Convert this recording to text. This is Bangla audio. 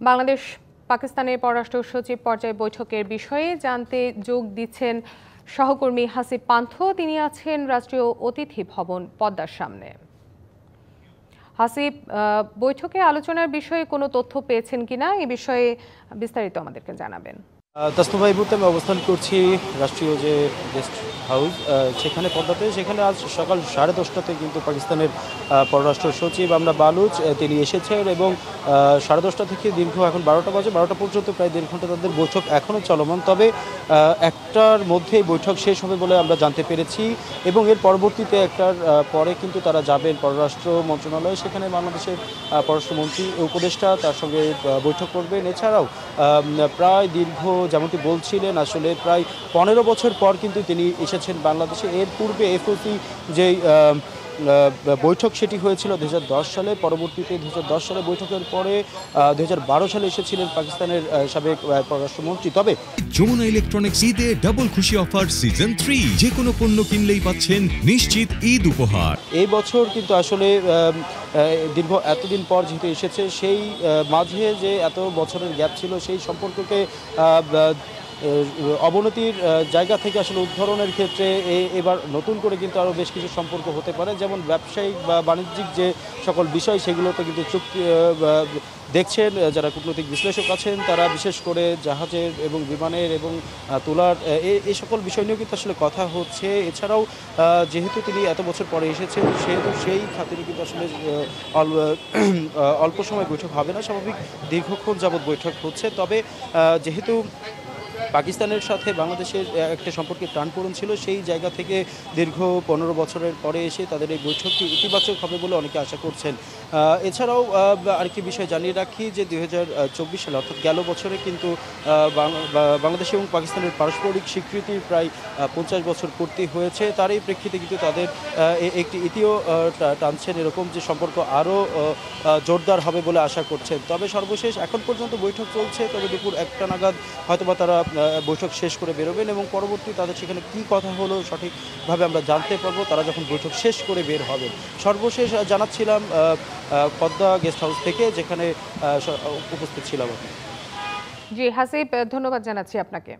বাংলাদেশ পাকিস্তানের পররাষ্ট্র সচিব পর্যায় বৈঠকের বিষয়ে জানতে যোগ দিচ্ছেন সহকর্মী হাসিব পান্থ। তিনি আছেন রাষ্ট্রীয় অতিথি ভবন পদ্মার সামনে। হাসিব, বৈঠকে আলোচনার বিষয়ে কোনো তথ্য পেয়েছেন কিনা এ বিষয়ে বিস্তারিত আমাদেরকে জানাবেন। তাসনুভা, এই মুহূর্তে আমি অবস্থান করছি রাষ্ট্রীয় যে গেস্ট হাউস সেখানে পদ্মাতে। সেখানে আজ সকাল 10:30টাতে কিন্তু পাকিস্তানের পররাষ্ট্র সচিব আমরা বালুচ তিনি এসেছেন এবং 10:30টা থেকে দীর্ঘ এখন 12টা বাজে, 12টা পর্যন্ত প্রায় দেড় ঘন্টা তাদের বৈঠক এখনও চলমান। তবে একটার মধ্যেই বৈঠক শেষ হবে বলে আমরা জানতে পেরেছি এবং এর পরবর্তীতে একটার পরে কিন্তু তারা যাবেন পররাষ্ট্র মন্ত্রণালয়ে। সেখানে বাংলাদেশের পররাষ্ট্রমন্ত্রী উপদেষ্টা তার সঙ্গে বৈঠক করবেন। এছাড়াও প্রায় দীর্ঘ, যেমনটি বলছিলেন, আসলে প্রায় 15 বছর পর কিন্তু তিনি এসেছেন বাংলাদেশে। এর পূর্বে এফওসি যেই বৈঠক সেটি হয়েছিল 2010 সালে। পরবর্তীতে 2010 সালে বৈঠকের পরে 2012 সালে এসেছিলেন পাকিস্তানের সাবেক পররাষ্ট্রমন্ত্রী। তবে যমুনা ইলেকট্রনিক্স ঈদে ডাবল খুশি অফার সিজন 3, যে কোনো পণ্য কিনলেই পাচ্ছেন নিশ্চিত ঈদ উপহার। এই বছর কিন্তু আসলে দীর্ঘ এতদিন পর যেহেতু এসেছে, সেই মাঝে যে এত বছরের গ্যাপ ছিল সেই সম্পর্ককে অবনতির জায়গা থেকে আসলে উদ্ধারণের ক্ষেত্রে এবার নতুন করে কিন্তু আরও বেশ কিছু সম্পর্ক হতে পারে। যেমন ব্যবসায়িক বা বাণিজ্যিক যে সকল বিষয়, সেগুলোতে কিন্তু চুক্তি দেখছেন যারা কূটনৈতিক বিশ্লেষক আছেন তারা, বিশেষ করে জাহাজের এবং বিমানের এবং তোলার এই সকল বিষয় নিয়েও কিন্তু আসলে কথা হচ্ছে। এছাড়াও যেহেতু তিনি এত বছর পরে এসেছেন, সেহেতু সেই খাতিরে কিন্তু আসলে অল্প সময় বৈঠক হবে না, স্বাভাবিক দীর্ঘক্ষণ যাবৎ বৈঠক হচ্ছে। তবে যেহেতু পাকিস্তানের সাথে বাংলাদেশের একটা সম্পর্কের টানপোড়েন ছিল, সেই জায়গা থেকে দীর্ঘ 15 বছরের পরে এসে তাদের এই বৈঠকটি ইতিবাচক হবে বলে অনেকে আশা করছেন। এছাড়াও আরেকটি বিষয় জানিয়ে রাখি যে 2024 সালে অর্থাৎ গেল বছরে কিন্তু বাংলাদেশ এবং পাকিস্তানের পারস্পরিক স্বীকৃতির প্রায় 50 বছর পূর্তি হয়েছে। তার এই প্রেক্ষিতে কিন্তু তাদের একটি ইতিও টানছেন এরকম যে সম্পর্ক আরও জোরদার হবে বলে আশা করছেন। তবে সর্বশেষ এখন পর্যন্ত বৈঠক চলছে, তবে দুপুর 1টা নাগাদ হয়তোবা তারা বৈঠক শেষ করে বেরোবেন এবং পরবর্তী তাদের সেখানে কী কথা হলো সঠিকভাবে আমরা জানতে পারবো তারা যখন বৈঠক শেষ করে বের হবেন। সর্বশেষ জানাচ্ছিলাম পদ্মা গেস্ট হাউস থেকে, যেখানে উপস্থিত ছিলাম। জি হাসিব, ধন্যবাদ জানাচ্ছি আপনাকে।